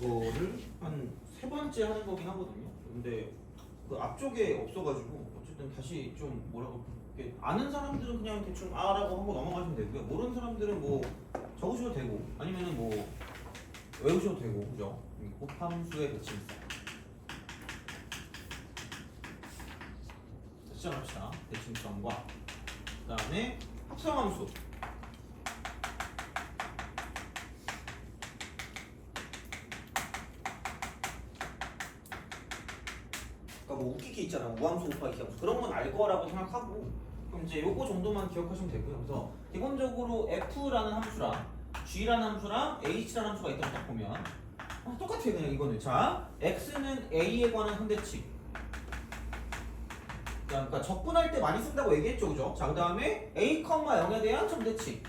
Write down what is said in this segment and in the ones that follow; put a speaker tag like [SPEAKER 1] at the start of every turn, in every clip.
[SPEAKER 1] 이거를 한 세 번째 하는 거긴 하거든요. 근데 그 앞쪽에 없어가지고 어쨌든 다시 좀 뭐라고 이렇게 아는 사람들은 그냥 대충 아라고 하고 넘어가시면 되고요. 모르는 사람들은 뭐 적으셔도 되고 아니면은 뭐 외우셔도 되고 그죠? 곱함수의 대칭성. 시작합시다. 대칭성과 그 다음에 합성함수. 그러니까 뭐 웃기기 있잖아. 우함수 곱하기 기함수. 그런 건 알 거라고 생각하고 그럼 이제 요거 정도만 기억하시면 되고요. 그래서 기본적으로 f라는 함수랑 g라는 함수랑 h라는 함수가 있다고 딱 보면 똑같아요. 그냥 이거는. 자, x는 a에 관한 선대칭. 그러니까 적분할 때 많이 쓴다고 얘기했죠, 그죠? 자, 그 다음에 a, 0에 대한 점대칭.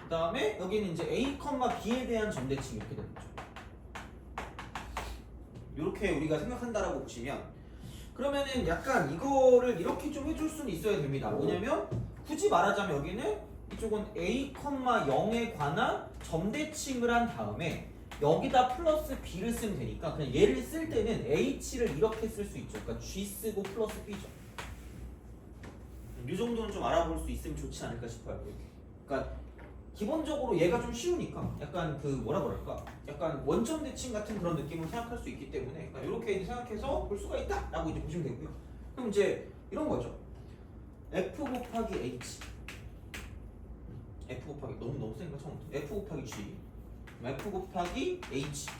[SPEAKER 1] 그 다음에 여기는 이제 a, b에 대한 점대칭 이렇게 되는 거죠. 이렇게 우리가 생각한다라고 보시면 그러면은 약간 이거를 이렇게 좀 해줄 수는 있어야 됩니다. 뭐냐면 굳이 말하자면 여기는 이쪽은 a, 0에 관한 점대칭을 한 다음에 여기다 플러스 b를 쓰면 되니까 그냥 얘를 쓸 때는 h를 이렇게 쓸 수 있죠. 그러니까 g 쓰고 플러스 b죠. 이 정도는 좀 알아볼 수 있으면 좋지 않을까 싶어요. 이렇게. 그러니까 기본적으로 얘가 좀 쉬우니까 약간 그 뭐라 그럴까? 약간 원점 대칭 같은 그런 느낌을 생각할 수 있기 때문에 그러니까 이렇게 생각해서 볼 수가 있다라고 이제 보시면 되고요. 그럼 이제 이런 거죠. f 곱하기 h. f 곱하기 너무 센가 처음부터. f 곱하기 g. f 곱하기 h.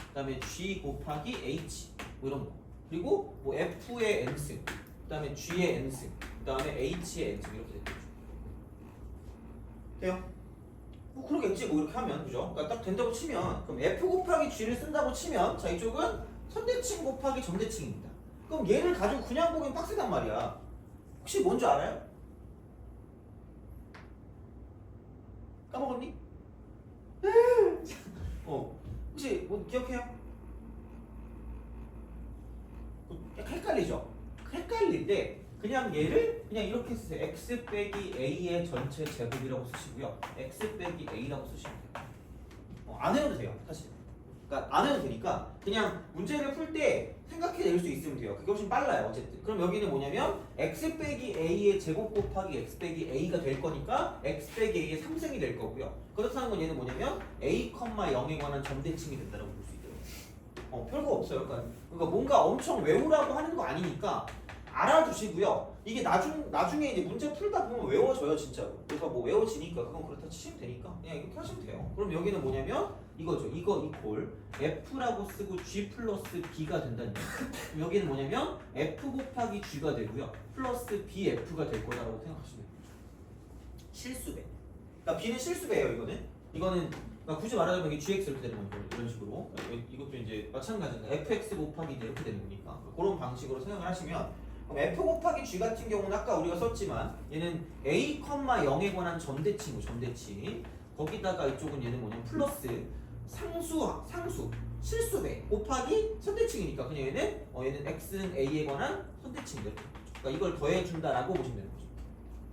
[SPEAKER 1] 그다음에 g 곱하기 h. 뭐 이런 거. 그리고 뭐 f의 n승. 그다음에 g의 n승. 그다음에 h의 n승 이렇게 되겠죠. 돼요? 뭐 그러겠지 뭐 이렇게 하면 그죠? 그러니까 딱 된다고 치면 그럼 f 곱하기 g를 쓴다고 치면 자 이쪽은 선대칭 곱하기 점대칭입니다. 그럼 얘를 가지고 그냥 보기엔 빡세단 말이야. 혹시 뭔지 알아요? 까먹었니? 혹시 뭐 기억해요? 약간 헷갈리죠? 헷갈릴 때 그냥 얘를 그냥 이렇게 쓰세요. x 빼기 a의 전체 제곱이라고 쓰시고요. x 빼기 a라고 쓰시면 돼요. 안 해도 돼요, 사실. 그러니까 안 해도 되니까 그냥 문제를 풀 때 생각해낼 수 있으면 돼요. 그게 훨씬 빨라요, 어쨌든. 그럼 여기는 뭐냐면 x 빼기 a의 제곱 곱하기 x 빼기 a가 될 거니까 x 빼기 a의 3승이 될 거고요. 그렇다는 건 얘는 뭐냐면 a, 0에 관한 점대칭이 된다고 볼 수 있대요. 별거 없어요. 그러니까 뭔가 엄청 외우라고 하는 거 아니니까 알아두시고요. 이게 나중에 이제 문제 풀다 보면 외워져요, 진짜로. 그러니까 뭐 외워지니까 그건 그렇다 치시면 되니까 그냥 이렇게 하시면 돼요. 그럼 여기는 뭐냐면 이거죠. 이거 이퀄 f라고 쓰고 g 플러스 b가 된다는 얘기예요. 여기는 뭐냐면 f 곱하기 g가 되고요. 플러스 bf가 될 거다라고 생각하시면 돼요. 실수배. 그러니까 b는 실수배예요, 이거는 그러니까 굳이 말하자면 이게 gx 이렇게 되는 거죠. 이런 식으로. 이것도 이제 마찬가지입니다. fx 곱하기 이렇게 되는 거니까 그런 방식으로 생각을 하시면 그럼 f 곱하기 g 같은 경우는 아까 우리가 썼지만 얘는 a, 0에 관한 점대칭이고 점대칭. 거기다가 이쪽은 얘는 뭐냐면 플러스 상수 실수배 곱하기 선대칭이니까 그냥 얘는 x는 a에 관한 선대칭이다. 그러니까 이걸 더해준다라고 보시면 되는 거죠.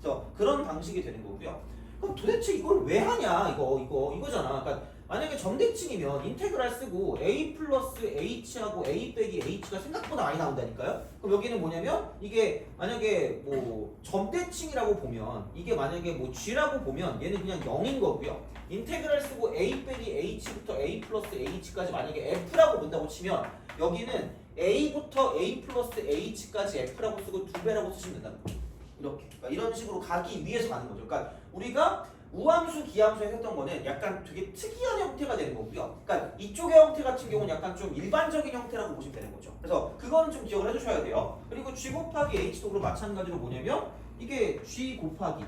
[SPEAKER 1] 그래서 그런 방식이 되는 거고요. 그럼 도대체 이걸 왜 하냐 이거잖아. 그러니까 만약에 점대칭이면 인테그랄 쓰고 a 플러스 h하고 a 빼기 h가 생각보다 많이 나온다니까요. 그럼 여기는 뭐냐면 이게 만약에 뭐 점대칭이라고 보면 이게 만약에 뭐 g라고 보면 얘는 그냥 0인 거고요. 인테그랄 쓰고 a 빼기 h부터 a 플러스 h까지 만약에 f라고 본다고 치면 여기는 a부터 a 플러스 h까지 f라고 쓰고 2배라고 쓰시면 된다는 거죠. 이렇게. 그러니까 이런 식으로 가기 위해서 가는 거죠. 그러니까 우리가 우함수, 기함수에서 했던 거는 약간 되게 특이한 형태가 되는 거고요. 그러니까 이쪽의 형태 같은 경우는 약간 좀 일반적인 형태라고 보시면 되는 거죠. 그래서 그거는 좀 기억을 해주셔야 돼요. 그리고 g 곱하기 h도 그럼 마찬가지로 뭐냐면 이게 g 곱하기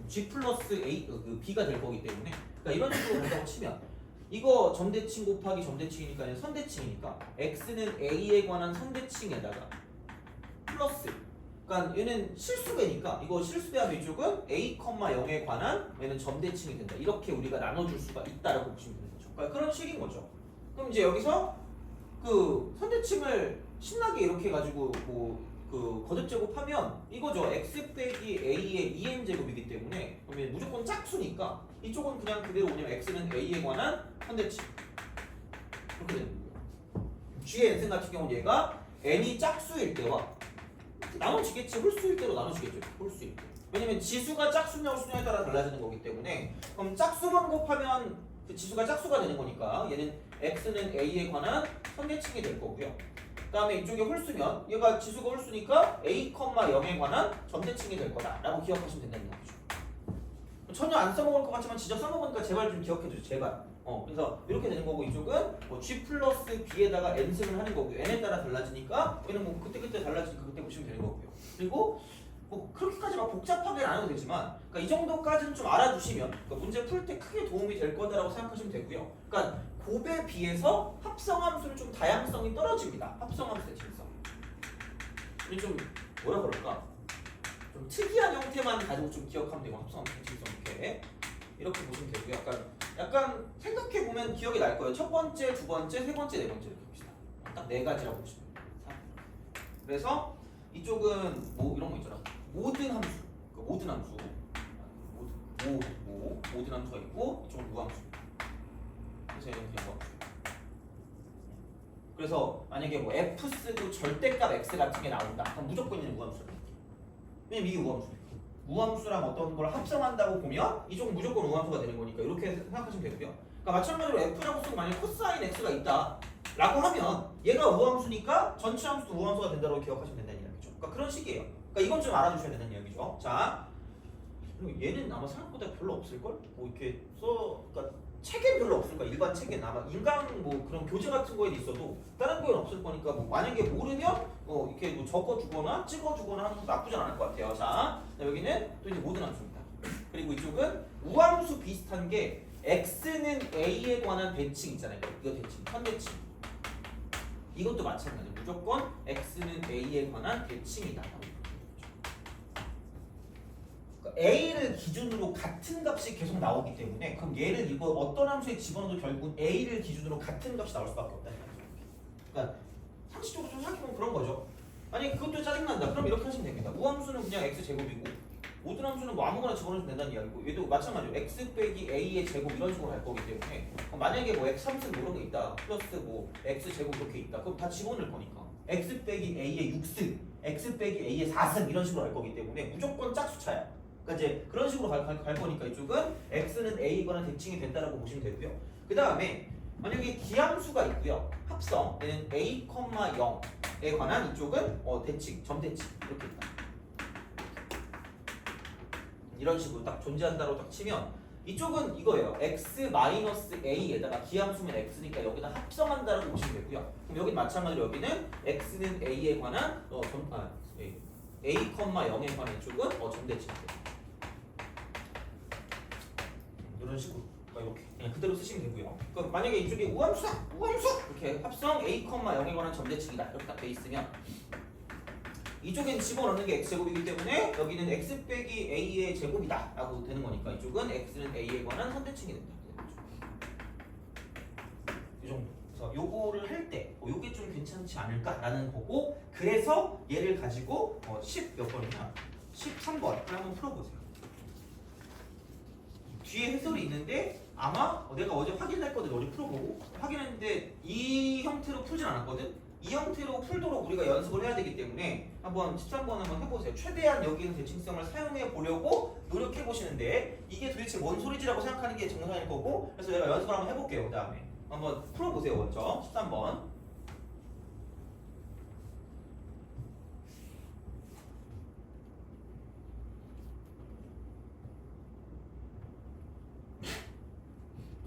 [SPEAKER 1] g 플러스 a, b가 될 거기 때문에 그러니까 이런 식으로 본다고 치면 이거 점대칭 곱하기 점대칭이니까 선대칭이니까 x는 a에 관한 선대칭에다가 플러스 그러니까 얘는 실수배니까 이거 실수배하면 이쪽은 a, 0에 관한 얘는 점대칭이 된다. 이렇게 우리가 나눠줄 수가 있다라고 보시면 되는 거죠. 그러니까 그런 식인 거죠. 그럼 이제 여기서 그 선대칭을 신나게 이렇게 해가지고 뭐 그 거듭 제곱하면 이거죠. x 빼기 a의 2n 제곱이기 때문에 그러면 무조건 짝수니까 이쪽은 그냥 그대로 뭐냐면 x는 a에 관한 선대칭 이렇게 되는 거예요. g의 n승 같은 경우는 얘가 n이 짝수일 때와 나눠지겠지. 홀수일 때로 나눠지겠죠. 홀수일 때. 왜냐면 지수가 짝수냐 홀수냐에 따라 달라지는 거기 때문에 그럼 짝수만 곱하면 그 지수가 짝수가 되는 거니까 얘는 x는 a에 관한 선대칭이 될 거고요. 그 다음에 이쪽이 홀수면 얘가 지수가 홀수니까 a, 0에 관한 점대칭이 될 거다라고 기억하시면 된다는 얘기죠. 전혀 안 써먹을 것 같지만 진짜 써먹으니까 제발 좀 기억해주세요. 제발. 그래서 이렇게 되는 거고 이쪽은 뭐 g 플러스 b에다가 n승을 하는 거고요. n에 따라 달라지니까 얘는 뭐 그때 달라지니까 그때 보시면 되는 거고요. 그리고 뭐 그렇게까지 막 복잡하게 안 해도 되지만 그러니까 이 정도까지는 좀 알아두시면 그러니까 문제 풀 때 크게 도움이 될 거다라고 생각하시면 되고요. 그러니까 곱에 비해서 합성함수는 좀 다양성이 떨어집니다. 합성함수의 진성. 이게 좀 뭐라 그럴까? 좀 특이한 형태만 가지고 좀 기억하면 되고 합성함수의 진성 이렇게 보시면 되고요. 약간 생각해 보면 기억이 날 거예요. 첫 번째, 두 번째, 세 번째, 네 번째 이렇게 봅시다. 딱 네 가지라고 보시면 돼요. 그래서 이쪽은 뭐 이런 거 있잖아. 모든 함수, 모든 함수, 모든 함수가 있고 이쪽은 무함수. 그래서 얘는 그냥 무함수. 그래서 만약에 뭐 f 쓰고 절대값 x 같은 게 나온다. 그럼 무조건 얘는 무함수를 할게. 왜냐면 이게 무함수예요. 무함수랑 어떤 걸 합성한다고 보면 이쪽은 무조건 우함수가 되는 거니까 이렇게 생각하시면 되고요. 그러니까 마찬가지로 f라고 쓰고 만약에 코사인 x가 있다 라고 하면 얘가 우함수니까 전체 함수도 우함수가 된다고 기억하시면 된다는 이야기죠. 그러니까 그런 식이에요. 그러니까 이건 좀 알아주셔야 된다는 이야기죠. 자, 그리고 얘는 아마 생각보다 별로 없을걸? 뭐 이렇게 그러니까 책엔 별로 없을 거야. 일반 책엔 아마 인강 뭐 그런 교재 같은 거에 있어도 다른 거에는 없을 거니까 뭐 만약에 모르면 이렇게 뭐 적어주거나 찍어주거나 하는 것도 나쁘진 않을 것 같아요. 자, 여기는 또 이제 모든 함수입니다. 그리고 이쪽은 우함수 비슷한 게 x는 a에 관한 대칭 있잖아요. 이거 대칭, 선대칭. 이것도 마찬가지예요. 무조건 x는 a에 관한 대칭이다. a를 기준으로 같은 값이 계속 나오기 때문에 그럼 얘를 이거 어떤 함수에 집어넣어도 결국 a를 기준으로 같은 값이 나올 수밖에 없다. 그러니까 상식적으로 좀 생각해보면 그런 거죠. 아니 그것도 짜증난다. 그럼 이렇게 하시면 됩니다. 우함수는 그냥 x제곱이고 모든 함수는 뭐 아무거나 집어넣으면 된다는 이야기고 얘도 마찬가지로 x 빼기 a의 제곱 이런 식으로 갈 거기 때문에 만약에 뭐 x 함수 이런 게 있다. 플러스 뭐 x 제곱 이렇게 있다. 그럼 다 집어넣을 거니까 x 빼기 a의 6승, x 빼기 a의 4승 이런 식으로 갈 거기 때문에 무조건 짝수차야. 그러니까 이제 그런 식으로 갈 거니까 이쪽은 x는 a에 관한 대칭이 된다라고 보시면 되고요. 그 다음에 만약에 기함수가 있고요. 합성 얘는 a, 0에 관한 이쪽은 대칭, 점대칭 이렇게 있다. 이런 식으로 딱 존재한다고 딱 치면 이쪽은 이거예요. x-a에다가 기함수면 x니까 여기다 합성한다라고 보시면 되고요. 그럼 여기 마찬가지로 여기는 x는 a에 관한 a, 0에 관한 이쪽은 점대칭이에요. 이런 식으로 이렇게 그냥 그대로 쓰시면 되고요. 그럼 만약에 이쪽에 우함수 이렇게 합성 a, 0에 관한 점대칭이다 이렇게 딱 돼 있으면 이쪽엔 집어넣는 게 x제곱이기 때문에 여기는 x 빼기 a의 제곱이다 라고 되는 거니까 이쪽은 x는 a에 관한 선대칭이 된다. 이 정도. 그래서 요거를 할 때 요게 좀 괜찮지 않을까라는 거고 그래서 얘를 가지고 10 몇 번이냐 13번을 한번 풀어보세요. 뒤에 해설이 있는데 아마 내가 어제 확인했거든. 어제 풀어보고 확인했는데 이 형태로 풀진 않았거든. 이 형태로 풀도록 우리가 연습을 해야 되기 때문에 한번 13번 한번 해보세요. 최대한 여기 있는 대칭성을 사용해 보려고 노력해 보시는데 이게 도대체 뭔 소리지라고 생각하는 게 정상일 거고 그래서 내가 연습을 한번 해볼게요. 그 다음에 한번 풀어보세요. 먼저 13번.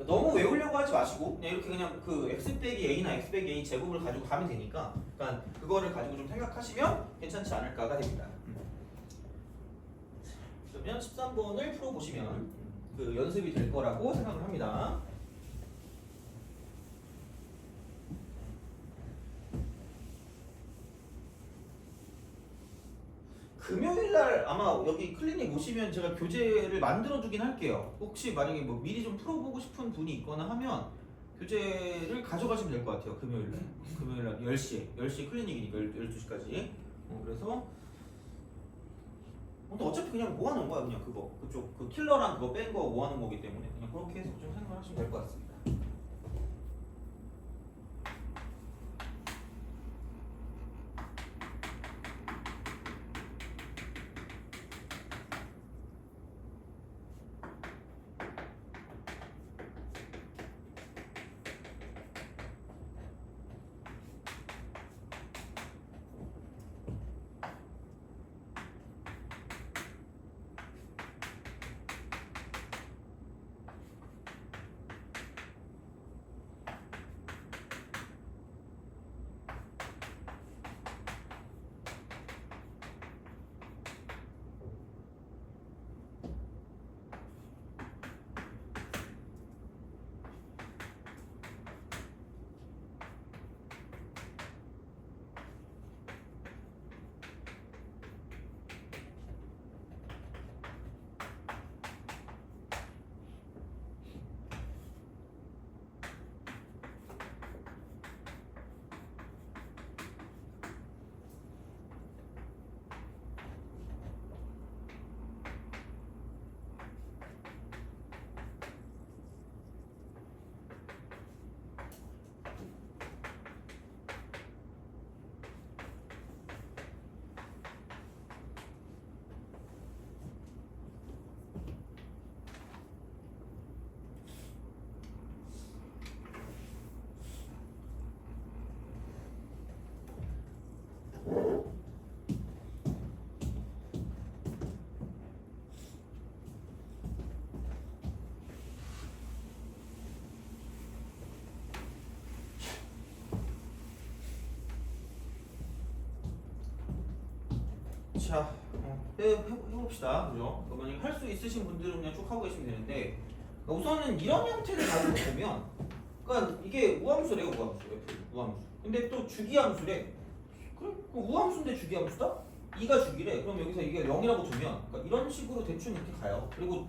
[SPEAKER 1] 너무 외우려고 하지 마시고 그냥 이렇게 그냥 그 x 빼기 a나 x 빼기 a 제곱을 가지고 가면 되니까 그러니까 그거를 가지고 좀 생각하시면 괜찮지 않을까가 됩니다. 그러면 13번을 풀어보시면 그 연습이 될 거라고 생각을 합니다. 금요일날 아마 여기 클리닉 오시면 제가 교재를 만들어 두긴 할게요. 혹시 만약에 뭐 미리 좀 풀어보고 싶은 분이 있거나 하면 교재를 가져가시면 될 것 같아요. 금요일날 10시에 클리닉이니까 12시까지. 그래서 근데 어차피 그냥 모아놓은 거야. 그냥 그거 그쪽 그 킬러랑 그거 뺀 거 모아놓은 거기 때문에 그냥 그렇게 해서 좀 생각하시면 될 것 같습니다. 자, 해봅시다. 그죠? 그러면 할 수 있으신 분들은 그냥 쭉 하고 계시면 되는데, 그러니까 우선은 이런 형태를 가지고 보면, 그러니까 이게 우함수래요, 우함수. F, 우함수. 근데 또 주기함수래. 그래? 우함수인데 주기함수다? 2가 주기래. 그럼 여기서 이게 0이라고 두면, 그러니까 이런 식으로 대충 이렇게 가요. 그리고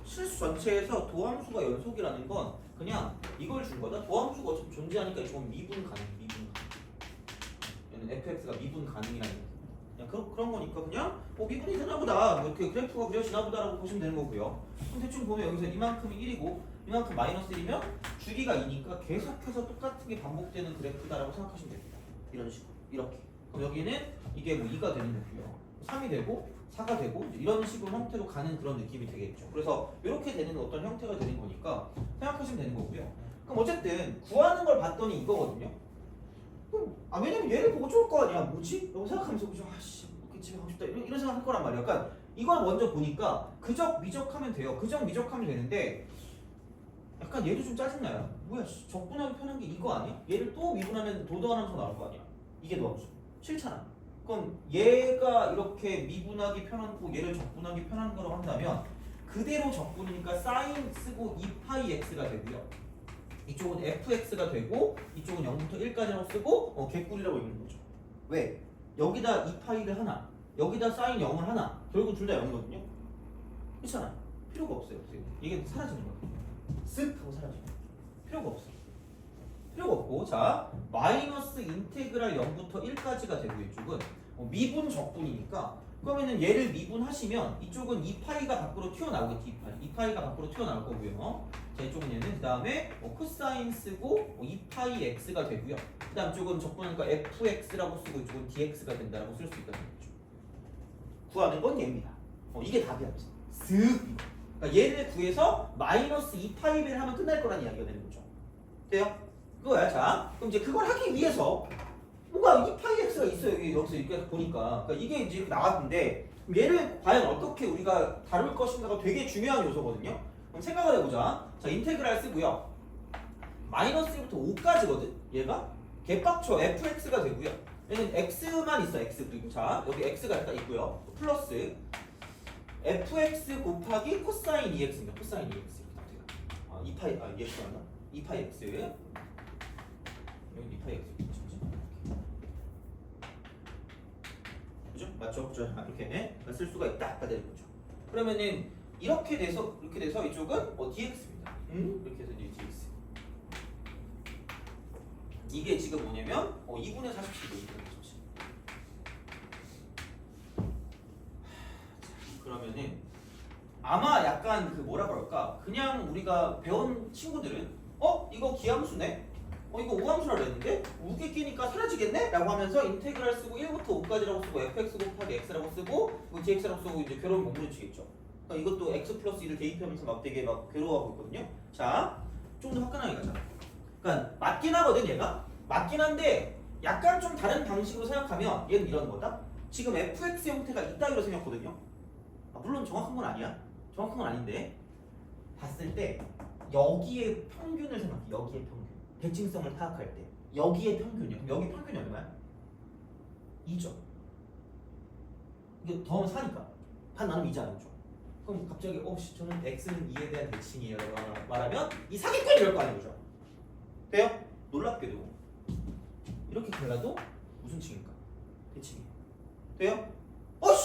[SPEAKER 1] 실수 전체에서 도함수가 연속이라는 건 그냥 이걸 준 거다. 도함수가 어차피 존재하니까 이건 미분 가능, 미분 가능. 얘는 fx가 미분 가능이라는 거. 그냥 그런 거니까 그냥 미분이 되나 보다, 뭐 이렇게 그래프가 그려지나 보다라고 보시면 되는 거고요. 그럼 대충 보면 여기서 이만큼이 1이고 이만큼 마이너스 1이면 주기가 2니까 계속해서 똑같은 게 반복되는 그래프다라고 생각하시면 됩니다. 이런 식으로 이렇게. 그럼 여기는 이게 뭐 2가 되는 거고요, 3이 되고 4가 되고 이런 식으로 형태로 가는 그런 느낌이 되겠죠. 그래서 이렇게 되는 어떤 형태가 되는 거니까 생각하시면 되는 거고요. 그럼 어쨌든 구하는 걸 봤더니 이거거든요. 왜냐면 얘를 보고 좋을 거 아니야. 뭐지? 라고 생각하면서 그죠? 아씨, 이렇게 집에 가고 싶다. 이런 생각 할 거란 말이야. 그러니까 이걸 먼저 보니까 그적 미적하면 돼요. 그적 미적하면 되는데 약간 얘도 좀 짜증나요. 뭐야, 적분하기 편한 게 이거 아니야? 얘를 또 미분하면 도도하면서 나올 거 아니야. 이게 도함수. 싫잖아. 그럼 얘가 이렇게 미분하기 편한 거, 얘를 적분하기 편한 거로 한다면 그대로 적분이니까 사인 쓰고 2파이 x가 되고요. 이쪽은 fx가 되고 이쪽은 0부터 1까지라고 쓰고 개꿀이라고 읽는 거죠. 왜? 여기다 2파이를 하나, 여기다 사인 0을 하나, 결국은 둘 다 0이거든요. 그렇잖아. 필요가 없어요. 이게 사라지는 거야. 쓱 하고 사라지는 거야. 필요가 없어. 필요가 없고, 자 마이너스 인테그랄 0부터 1까지가 되고 이쪽은 미분 적분이니까, 그러면은 얘를 미분하시면 이쪽은 2파이가 밖으로 튀어나오겠지. 2파이가 밖으로 튀어나올 거고요. 자, 이쪽은 얘는 그 다음에 코사인 쓰고 2파이 x가 되고요. 그 다음 쪽은 적분하니까 fx라고 쓰고 이쪽은 dx가 된다라고 쓸 수 있다는 거죠. 구하는 건 얘입니다. 이게 답이야. 쓱. 그러니까 얘를 구해서 마이너스 2파이를 하면 끝날 거란 이야기가 되는 거죠. 돼요? 그거야. 자, 그럼 이제 그걸 하기 위해서 뭔가 2파이 x가 있어요. 여기서 이렇게 보니까. 그러니까 이게 이제 나왔는데 얘를 과연 어떻게 우리가 다룰 것인가가 되게 중요한 요소거든요. 그럼 생각을 해보자. 자, 인테그랄 쓰고요. 마이너스 1부터 5까지거든. 얘가 개빡쳐. fx가 되고요. 얘는 x만 있어. x. 그리고 자, 여기 x가 일단 있고요. 플러스 fx 곱하기 코사인 2x입니다. 코사인 2x. 2파이, 2x가 맞나? 2파이 x. 여기 2파이 x. 그죠? 맞죠? 그죠? 이렇게 쓸 수가 있다 되는 거죠. 그러면은 이렇게 돼서 이쪽은 dx입니다. 이렇게 해서 dx. 이게 지금 뭐냐면 2분의 47도 이렇게 되죠. 그러면은 아마 약간 그 뭐라 그럴까? 그냥 우리가 배운 친구들은 이거 기함수네? 이거 우함수라 그랬는데 우기 끼니까 사라지겠네? 라고 하면서 인테그랄 쓰고 1부터 5까지라고 쓰고 fx 곱하기 x라고 쓰고 dx라고 쓰고 이제 괴로운 공부를 치겠죠. 그러니까 이것도 x 플러스 1을 대입하면서 막 되게 막 괴로워하고 있거든요. 자, 좀 더 화끈하게 가자. 그러니까 맞긴 하거든 얘가. 맞긴 한데 약간 좀 다른 방식으로 생각하면 얘는 이런 거다. 지금 fx 형태가 이따위로 생겼거든요. 물론 정확한 건 아니야. 정확한 건 아닌데 봤을 때 여기에 평균을 생각해. 여기에 평균. 대칭성을 파악할 때 여기에 평균이야. 그럼 여기 평균이 얼마야? 2죠. 이게 더하면 4니까 반 나누면 2잖아. 그죠? 그럼 갑자기 저는 x는 2에 대한 대칭이에요 라고 말하면 이 사기꾼이 이럴 거 아니에요. 그죠? 돼요? 놀랍게도 이렇게 갈라도 무슨 칭일까? 대칭이에요. 돼요?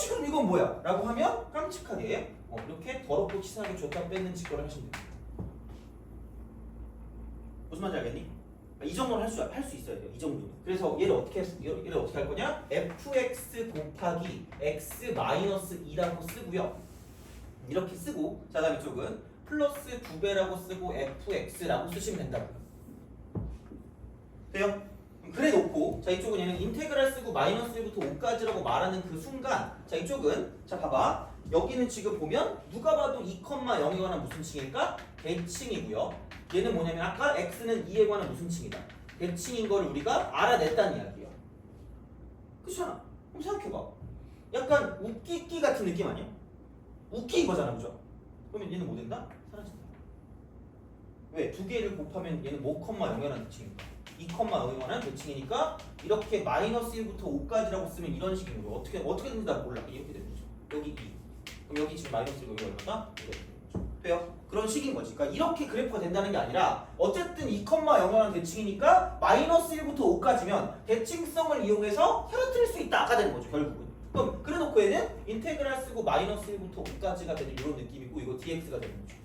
[SPEAKER 1] 그럼 이건 뭐야? 라고 하면 깜찍하게 이렇게 더럽고 치사하게 줬다 뺏는 직거를 하시면 됩니다. 무슨 말인지 알겠니? 이 정도는 할 수 있어야 돼요. 이 정도는. 그래서 얘를 어떻게 할 거냐? fx 곱하기 x 마이너스 2라고 쓰고요. 이렇게 쓰고 자 다음 이쪽은 플러스 2배라고 쓰고 fx라고 쓰시면 된다고요. 돼요? 그래 놓고 자 이쪽은 얘는 인테그랄 쓰고 마이너스 1부터 5까지라고 말하는 그 순간 자 이쪽은 자 봐봐 여기는 지금 보면 누가 봐도 2,0에 관한 무슨 칭일까? 대칭이고요. 얘는 뭐냐면 아까 x는 2에 관한 무슨 칭이다? 대칭인 거를 우리가 알아냈다는 이야기예요. 그렇잖아. 그럼 생각해봐. 약간 웃기기 같은 느낌 아니야? 웃기인 거잖아, 그죠? 그러면 얘는 뭐 된다? 사라진다. 왜? 두 개를 곱하면 얘는 5,0에 관한 대칭이니까 2,0에 관한 대칭이니까 이렇게 마이너스 1부터 5까지라고 쓰면 이런 식으로 어떻게 되는지 나 몰라. 이렇게 되는 거죠. 여기 2. 그럼 여기 지금 마이너스 1고 여기 얼마다? 이렇게 되는 거죠. 돼요? 그런 식인 거지. 그러니까 이렇게 그래프가 된다는 게 아니라 어쨌든 2,0에 관한 대칭이니까 마이너스 1부터 5까지면 대칭성을 이용해서 사라뜨릴 수 있다. 아까 되는 거죠, 결국은. 그럼 그래놓고 얘는 인테그랄 쓰고 마이너스 1부터 5까지가 되는 이런 느낌이고 이거 dx가 되는 거죠.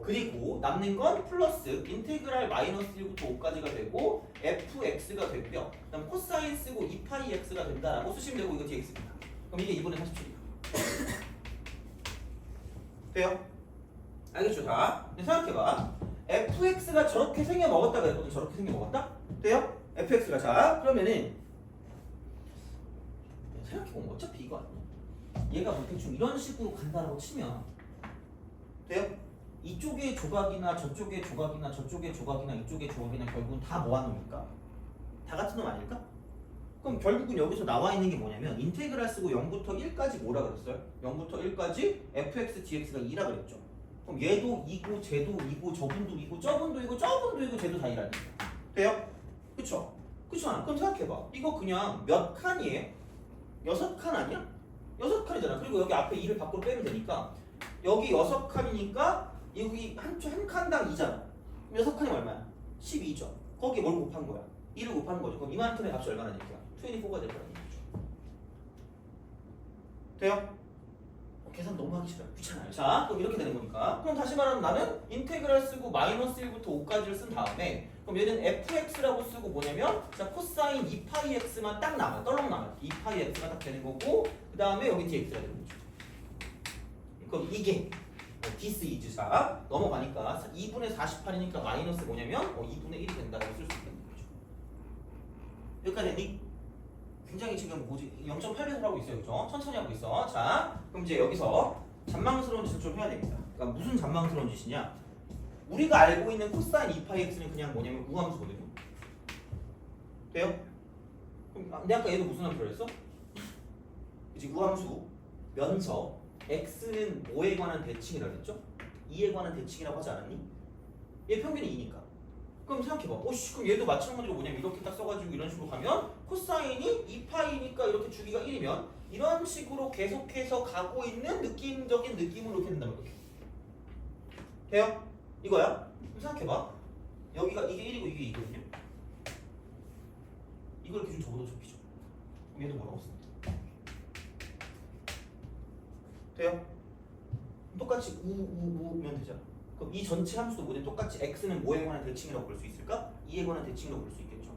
[SPEAKER 1] 그리고 남는 건 플러스 인테그랄 마이너스 1부터 5까지가 되고 fx가 되고요. 그다음 코사인 쓰고 2파이 x가 된다라고 쓰시면 되고 이거 dx입니다. 그럼 이게 2분의 47이에요. 돼요? 알겠죠? 다 생각해봐. fx가 저렇게 생겨 먹었다 그랬거든. 저렇게 생겨 먹었다? 돼요? fx가 자 그러면은 생각해보면 어차피 이거 아니야? 얘가 뭐 대충 이런 식으로 간다라고 치면 돼요? 이쪽의 조각이나 저쪽의 조각이나 저쪽의 조각이나 이쪽의 조각이나 결국은 다 모아놓으니까 다 같은 놈 아닐까? 그럼 결국은 여기서 나와 있는 게 뭐냐면 인테그랄 쓰고 0부터 1까지 뭐라 그랬어요? 0부터 1까지 fx dx가 2라 그랬죠. 그럼 얘도 2고 쟤도 2고 저분도 2고 저분도 2고 저분도 2고 쟤도 다 2라니까 돼요? 그쵸? 그쵸? 그럼 생각해봐. 이거 그냥 몇 칸이에요? 6칸 아니야? 6칸이잖아. 그리고 여기 앞에 2를 밖으로 빼면 되니까 여기 6칸이니까 여기 한 칸당 2잖아. 그럼 6칸이 얼마야? 12죠. 거기에 뭘 곱한 거야? 2를 곱한 거죠. 그럼 이만큼의 값이 얼마나 되니까? 24가 될 거라는 얘기죠. 돼요? 계산 너무 하기 싫어요. 귀찮아요. 자, 그럼 이렇게 되는 거니까. 그럼 다시 말하면 나는 인테그랄 쓰고 마이너스 1부터 5까지를 쓴 다음에 그럼 얘는 fx라고 쓰고 뭐냐면 자 코사인 2파이 x만 딱 남아요. 떨렁 남아요. 2파이 x가 딱 되는 거고 그 다음에 여기 dx가 되는 거죠. 그럼 이게 this is 자 넘어가니까 2분의 48이니까 마이너스 뭐냐면 2분의 1이 된다고 쓸 수 있겠는 거죠. 여기까지 됐니? 굉장히 지금 뭐지 0.8배속을 하고 있어요. 그죠? 천천히 하고 있어. 자 그럼 이제 여기서 잔망스러운 짓을 좀 해야 됩니다. 그러니까 무슨 잔망스러운 짓이냐? 우리가 알고 있는 코사인 2파이 x는 그냥 뭐냐면 우함수거든요. 돼요? 그럼 근데 아까 얘도 무슨 함수를 했어? 이제 우함수 면서 x는 뭐에 관한 대칭이라고 했죠? 2에 관한 대칭이라고 하지 않았니? 얘 평균이 2니까. 그럼 생각해봐. 그럼 얘도 마찬가지로 뭐냐면 이렇게 딱 써가지고 이런 식으로 가면 코사인이 2파이니까 이렇게 주기가 1이면 이런 식으로 계속해서 가고 있는 느낌적인 느낌으로 이렇게 된다면 이렇게. 돼요? 이거야? 그럼 생각해봐. 여기가 이게 1이고 이게 2거든요. 이걸 기준 적어도 좁히죠. 그럼 얘도 뭐라고 씁니다. 돼요? 똑같이 우면 되잖아. 그럼 이 전체 함수도 뭐든 똑같이 x는 뭐에 관한 대칭이라고 볼 수 있을까? 2에 관한 대칭이라고 볼 수 있겠죠.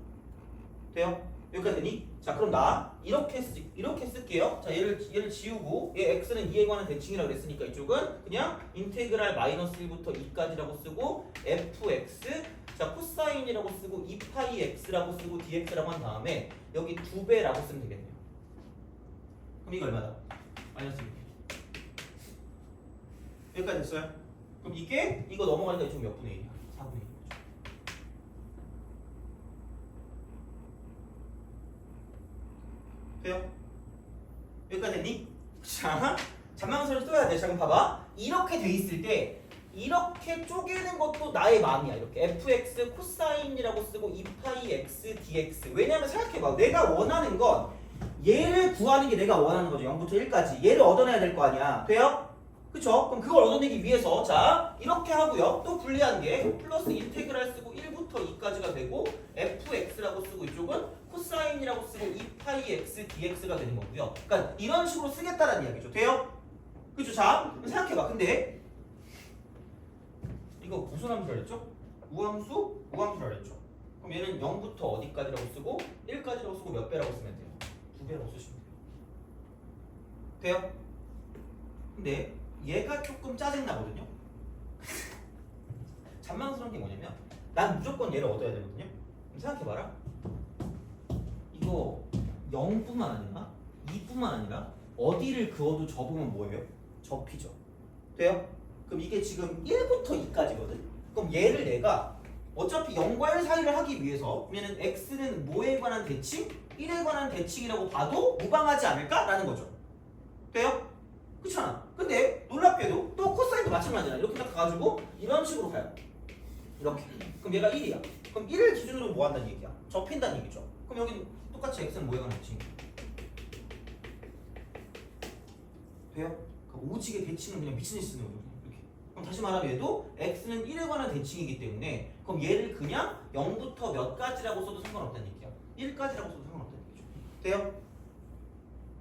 [SPEAKER 1] 돼요? 여기까지 되니? 자 그럼 나 이렇게 쓸게요. 자 얘를 지우고 얘 x는 2에 관한 대칭이라고 그랬으니까 이쪽은 그냥 인테그랄 마이너스 1부터 2까지라고 쓰고 fx 자 코사인이라고 쓰고 2파이 x라고 쓰고 dx라고 한 다음에 여기 2배라고 쓰면 되겠네요. 그럼 이거 얼마다? 마이너스 1. 여기까지 됐어요? 그럼 이거 넘어가니까 이쪽 몇 분의 1이야? 4분의 1. 돼요? 여기까지 됐니? 자, 잔망설을 써야 돼. 자, 그럼 봐봐. 이렇게 돼 있을 때 이렇게 쪼개는 것도 나의 마음이야. 이렇게 fx 코사인이라고 쓰고 2파이 x dx. 왜냐면 생각해봐. 내가 원하는 건 얘를 구하는 게 내가 원하는 거죠. 0부터 1까지. 얘를 얻어내야 될 거 아니야. 돼요? 그쵸? 그럼 그걸 얻어내기 위해서 자 이렇게 하고요. 또 불리한 게 플러스 인테그랄 쓰고 1부터 2까지가 되고 fx라고 쓰고 이쪽은 코사인이라고 쓰고 2파이 x dx가 되는 거고요. 그러니까 이런 식으로 쓰겠다는 이야기죠. 돼요? 그쵸? 자 생각해봐. 근데 이거 무슨 함수라 했죠? 우함수라 했죠. 그럼 얘는 0부터 어디까지라고 쓰고 1까지라고 쓰고 몇 배라고 쓰면 돼요? 2배라고 쓰시면 돼요. 돼요? 근데 얘가 조금 짜증나거든요. 잔망스러운 게 뭐냐면 난 무조건 얘를 얻어야 되거든요. 그럼 생각해봐라. 이거 0뿐만 아니라 2뿐만 아니라 어디를 그어도 접으면 뭐예요? 접히죠. 돼요? 그럼 이게 지금 1부터 2까지거든. 그럼 얘를 내가 어차피 0과 1 사이를 하기 위해서 얘는 x는 뭐에 관한 대칭? 1에 관한 대칭이라고 봐도 무방하지 않을까라는 거죠. 돼요? 그렇잖아. 근데 놀랍게도 또 코사인도 마찬가지잖아. 이렇게 딱 가가지고 이런 식으로 가요. 이렇게. 그럼 얘가 1이야. 그럼 1을 기준으로 뭐 한다는 얘기야? 접힌다는 얘기죠. 그럼 여기는 똑같이 x는 뭐에 관한 대칭? 돼요? 오직의 대칭은 그냥 미친듯이 쓰는 거죠. 이렇게. 그럼 다시 말하면 얘도 x는 1에 관한 대칭이기 때문에 그럼 얘를 그냥 0부터 몇 가지라고 써도 상관없다는 얘기야. 1까지라고 써도 상관없다는 얘기죠. 돼요?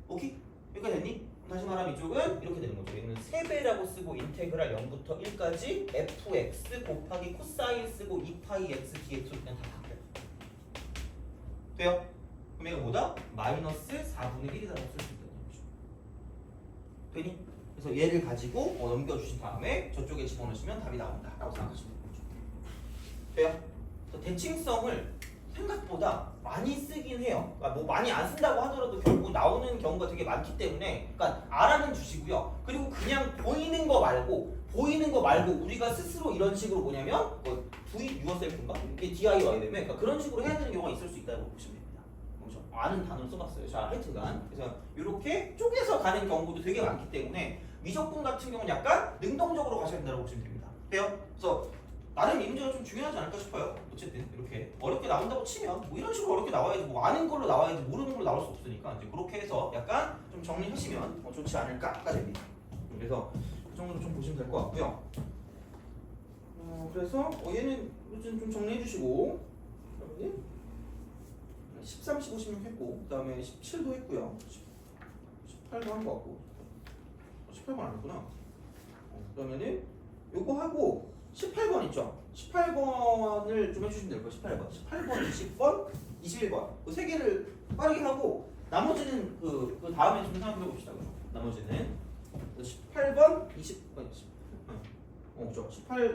[SPEAKER 1] 오케이? 여기까지 됐니? 다시 말하면 이쪽은 이렇게 되는 거죠. 얘는 3배라고 쓰고 인테그랄 0부터 1까지 fx 곱하기 코사인 쓰고 2파이 x dx로 그냥 다 바뀌어요. 돼요? 그럼 얘가 뭐다? 마이너스 4분의 1이라고 쓸 수 있다는 거죠. 되니? 그래서 얘를 가지고 넘겨주신 다음에 저쪽에 집어넣으시면 답이 나온다 라고 생각하시면 되는 거죠. 돼요? 그래서 대칭성을 생각보다 많이 쓰긴 해요. 그러니까 뭐 많이 안 쓴다고 하더라도 결국 나오는 경우가 되게 많기 때문에 그러니까 알아는 주시고요. 그리고 그냥 보이는 거 말고 우리가 스스로 이런 식으로 뭐냐면 뭐 do it yourself인가? 이게 DIY 되면 그러니까 그런 식으로 해야 되는 경우가 있을 수 있다고 보시면 됩니다. 그렇죠? 아는 단어를 써봤어요. 자 하여튼간 그래서 이렇게 쪼개서 가는 경우도 되게 많기 때문에 미적분 같은 경우는 약간 능동적으로 가셔야 된다고 보시면 됩니다. 돼요? 그래서 나름 이 문제가 좀 중요하지 않을까 싶어요. 어쨌든 이렇게 어렵게 나온다고 치면 뭐 이런 식으로 어렵게 나와야지 뭐 아는 걸로 나와야지 모르는 걸로 나올 수 없으니까 이제 그렇게 해서 약간 좀 정리하시면 좋지 않을까가 됩니다. 그래서 그 정도로 좀 보시면 될 것 같고요. 그래서 얘는 좀 정리해 주시고 13, 15, 16 했고 그 다음에 17도 했고요. 18도 한 것 같고 18번 안 했구나. 그러면은 요거 하고 18번 있죠? 18번을 좀 해주시면 될 거예요. 18번, 20번, 21번 그 세 개를 빠르게 하고 나머지는 그 다음에 좀 생각해 봅시다. 나머지는 18번, 18,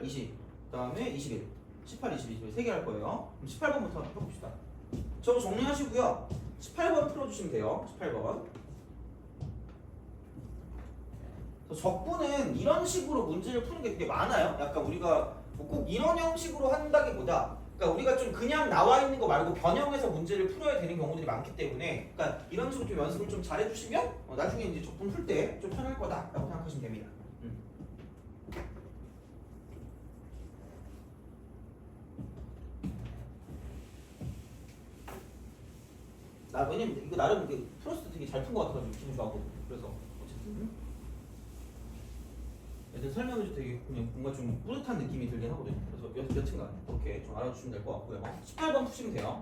[SPEAKER 1] 20, 그 다음에 21, 18, 22 세 개 할 거예요. 그럼 18번부터 해봅시다. 저거 정리하시고요. 18번 풀어주시면 돼요. 18번. 적분은 이런 식으로 문제를 푸는 게 되게 많아요. 약간 우리가 꼭 이런 형식으로 한다기보다 그러니까 우리가 좀 그냥 나와 있는 거 말고 변형해서 문제를 풀어야 되는 경우들이 많기 때문에 그러니까 이런 식으로 좀 연습을 좀 잘해주시면 나중에 이제 적분 풀 때 좀 편할 거다라고 생각하시면 됩니다. 왜냐면 이거 나름 풀었을 때 되게 잘 푼 거 같아가지고 기분 좋았거든요. 그래서 어쨌든 애들 설명해줄 때 되게 그냥 뭔가 좀 뿌듯한 느낌이 들긴 하거든요. 그래서 여튼간 그렇게 좀 알아주시면 될 것 같고요. 18번 푸시면 돼요.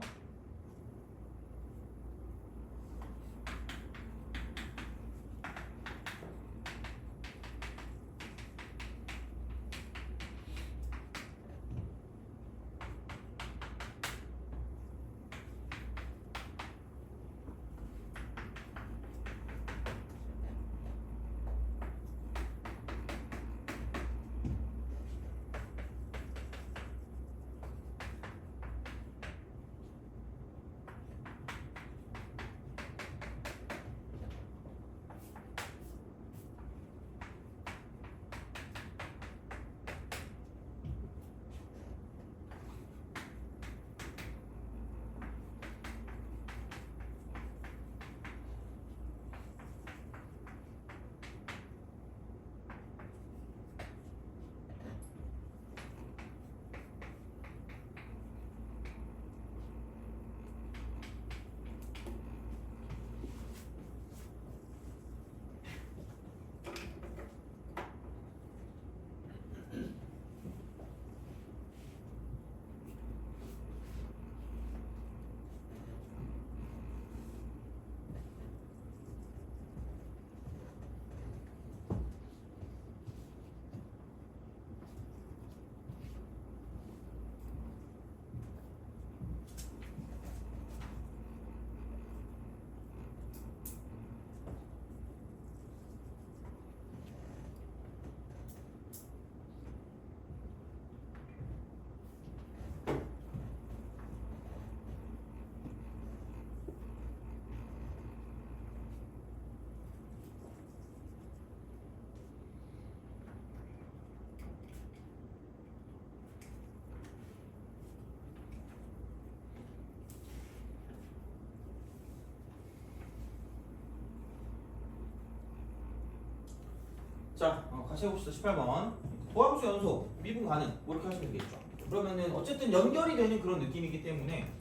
[SPEAKER 1] 자, 같이 해봅시다. 18번. 도함수 연속, 미분 가능. 뭐 이렇게 하시면 되겠죠. 그러면은 어쨌든 연결이 되는 그런 느낌이기 때문에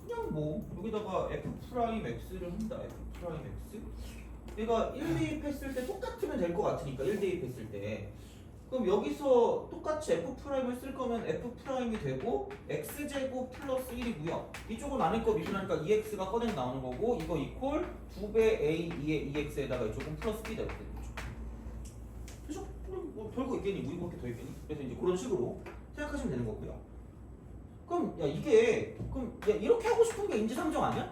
[SPEAKER 1] 그냥 뭐 여기다가 f'x를 한다. f'x. 얘가 1 대입했을 때 똑같으면 될 것 같으니까 1 대입했을 때. 그럼 여기서 똑같이 f'을 쓸 거면 f'이 되고 x제곱 플러스 1이고요. 이쪽은 나눌 거 미분하니까 2x가 꺼내서 나오는 거고 이거 이퀄 2배 a 2의 2x에다가 이쪽은 플러스 b다 이렇게 되는 거죠. 그죠? 뭐 별거 있겠니? 뭐 이거밖에 더 있겠니? 그래서 이제 그런 식으로 생각하시면 되는 거고요. 그럼 야 이게 그럼 야 이렇게 하고 싶은 게 인지상정 아니야?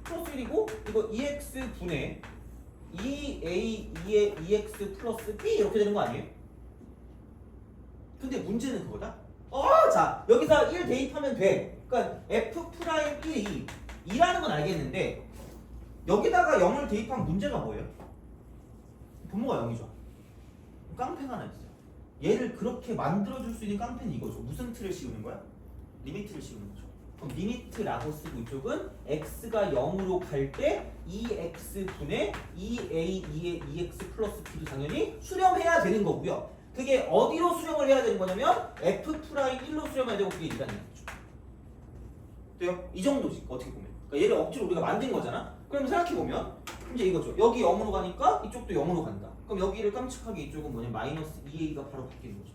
[SPEAKER 1] 플러스 1이고 이거 2x 분의 2a 2의 2x 플러스 b 이렇게 되는 거 아니에요? 근데 문제는 그거다. 자 여기서 1 대입하면 돼. 그러니까 f'1이 2라는 건 알겠는데 여기다가 0을 대입하면 문제가 뭐예요? 분모가 0이죠. 깡패가 하나 있어요. 얘를 그렇게 만들어줄 수 있는 깡패는 이거죠. 무슨 틀을 씌우는 거야? 리미트를 씌우는 거죠. 그럼 리미트라고 쓰고 이쪽은 x가 0으로 갈 때 2x분의 2a 2의 2x 플러스 b도 당연히 수렴해야 되는 거고요. 그게 어디로 수렴을 해야 되는 거냐면 f'1로 수렴해야 되고 그게 2라는 얘기죠. 돼요? 이 정도지 어떻게 보면. 그러니까 얘를 억지로 우리가 만든 거잖아. 그럼 생각해보면 이제 이거죠. 여기 0으로 가니까 이쪽도 0으로 간다. 그럼 여기를 깜찍하게 이쪽은 뭐냐 마이너스 2a가 바로 바뀌는 거죠.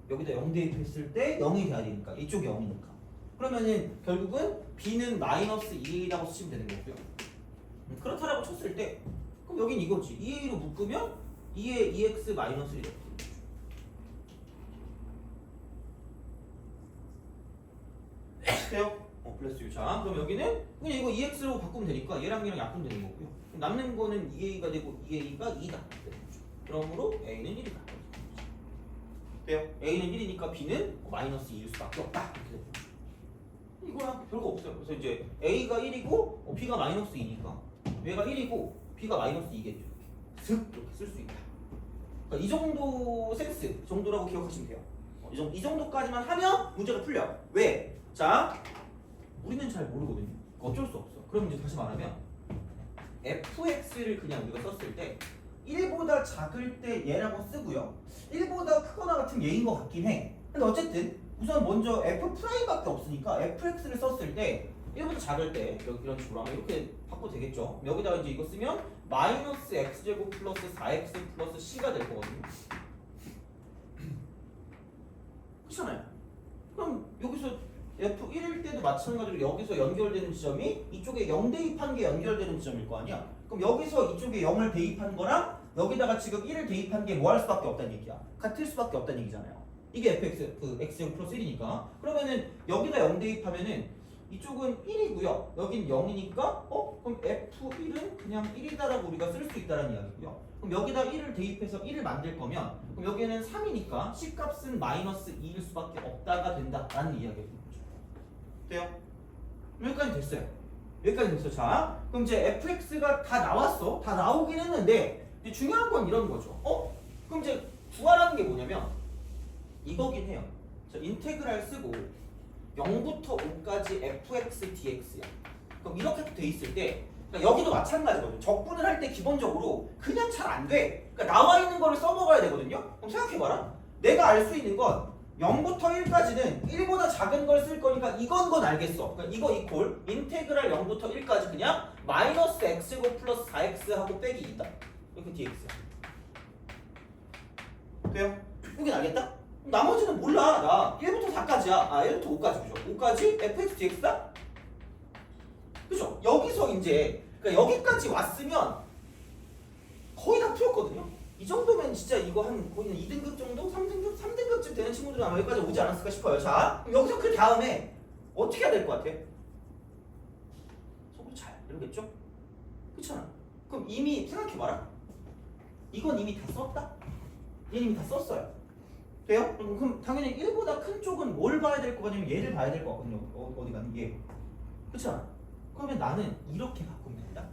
[SPEAKER 1] 여기다 0 대입했을 때 0이 돼야 되니까 이쪽이 0이니까. 그러면은 결국은 b는 마이너스 2a라고 쓰시면 되는 거고요. 그렇다라고 쳤을 때 그럼 여긴 이거지. 2a로 묶으면 2의 2x 마이너스 1이 돼요? 플러스 U. 자, 그럼 여기는 그냥 이거 2x로 바꾸면 되니까 얘랑 얘랑 약분 되는 거고요. 그럼 남는 거는 2a가 되고 2a가 2다. 그러므로 a는 1이다. 돼요? a는 1이니까 b는 마이너스 2일 수밖에 없다. 이거랑 별거 없어요. 그래서 이제 a가 1이고 b가 마이너스 2니까 얘가 1이고 b가 마이너스 2겠죠. 슥 이렇게 쓸 수 있다. 그러니까 이 정도 센스 정도라고 기억하시면 돼요. 이 정도까지만 하면 문제가 풀려. 왜? 자, 우리는 잘 모르거든요. 어쩔 수 없어. 그럼 이제 다시 말하면 fx를 그냥 우리가 썼을 때 1보다 작을 때 얘라고 쓰고요. 1보다 크거나 같은 얘인 것 같긴 해. 근데 어쨌든 우선 먼저 f'밖에 없으니까 fx를 썼을 때 1보다 작을 때 이런 식으로 하면 이렇게 바꿔도 되겠죠. 여기다가 이제 이거 쓰면 마이너스 x제곱 플러스 4x 플러스 c가 될 거거든요. 그렇잖아요. 그럼 여기서 F1일 때도 마찬가지로 여기서 연결되는 지점이 이쪽에 0 대입한 게 연결되는 지점일 거 아니야? 그럼 여기서 이쪽에 0을 대입한 거랑 여기다가 지금 1을 대입한 게 뭐 할 수밖에 없다는 얘기야. 같을 수밖에 없다는 얘기잖아요. 이게 fx, 그 x제곱 플러스 1이니까. 그러면은 여기다 0 대입하면은 이쪽은 1이고요. 여긴 0이니까 그럼 f1은 그냥 1이다라고 우리가 쓸 수 있다는 이야기고요. 그럼 여기다 1을 대입해서 1을 만들 거면 그럼 여기는 3이니까 C값은 마이너스 2일 수밖에 없다가 된다라는 이야기예요. 돼요? 여기까지 됐어요. 여기까지 됐어. 자, 그럼 이제 fx가 다 나왔어. 다 나오긴 했는데 이제 중요한 건 이런 거죠. 그럼 이제 구하라는 게 뭐냐면 이거긴 해요. 자, 인테그랄 쓰고 0부터 5까지 fx dx야. 그럼 이렇게 돼 있을 때 그러니까 여기도 마찬가지거든요. 적분을 할 때 기본적으로 그냥 잘 안 돼. 그러니까 나와 있는 거를 써먹어야 되거든요. 그럼 생각해봐라. 내가 알 수 있는 건 0부터 1까지는 1보다 작은 걸 쓸 거니까 이건 알겠어. 그러니까 이거 이퀄 인테그랄 0부터 1까지 그냥 마이너스 x제곱 플러스 4x 하고 빼기 2다. 이렇게 dx야. 돼요? 여긴 알겠다? 나머지는 몰라. 나 1부터 4까지야. 1부터 5까지 그죠? 5까지 fx dx다? 그죠? 여기서 이제 그러니까 여기까지 왔으면 거의 다 풀었거든요. 이 정도면 진짜 이거 한 거의 2등급 정도? 3등급쯤 되는 친구들은 아마 여기까지 오지 않았을까 싶어요. 자, 그럼 여기서 그 다음에 어떻게 해야 될 것 같아? 속으로 잘 이러겠죠? 그렇잖아. 그럼 이미 생각해봐라. 이건 이미 다 썼다? 얘는 이미 다 썼어요. 돼요? 그럼 당연히 1보다 큰 쪽은 뭘 봐야 될 거 같냐면 얘를 봐야 될 거 같거든요. 어디 가는 얘. 그렇잖아. 그러면 나는 이렇게 바꾸면 된다.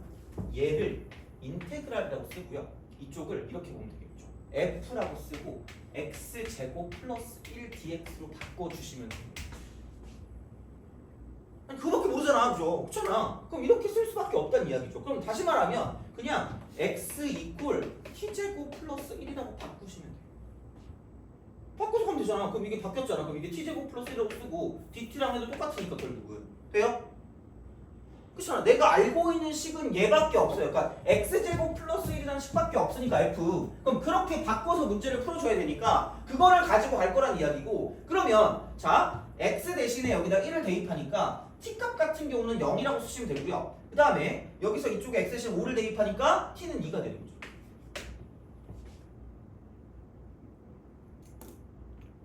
[SPEAKER 1] 얘를 인테그랄이라고 쓰고요. 이쪽을 이렇게 보면 되겠죠. f라고 쓰고 x제곱 플러스 1dx로 바꿔주시면 됩니다. 아니 그거밖에 모르잖아. 그죠? 그렇잖아. 그럼 이렇게 쓸 수밖에 없다는 이야기죠. 그럼 다시 말하면 그냥 x 이퀄 t제곱 플러스 1이라고 바꾸시면 돼요. 바꿔서 가면 되잖아. 그럼 이게 바뀌었잖아. 그럼 이게 t제곱 플러스 1이라고 쓰고 dt랑 해도 똑같으니까 결국은 돼요? 그렇잖아. 내가 알고 있는 식은 얘밖에 없어요. 그러니까 x제곱 플러스 1이라는 식밖에 없으니까 f. 그럼 그렇게 바꿔서 문제를 풀어줘야 되니까 그거를 가지고 갈 거란 이야기고, 그러면 자 x 대신에 여기다 1을 대입하니까 t값 같은 경우는 0이라고 쓰시면 되고요. 그 다음에 여기서 이쪽에 x 대신 5를 대입하니까 t는 2가 되는 거죠.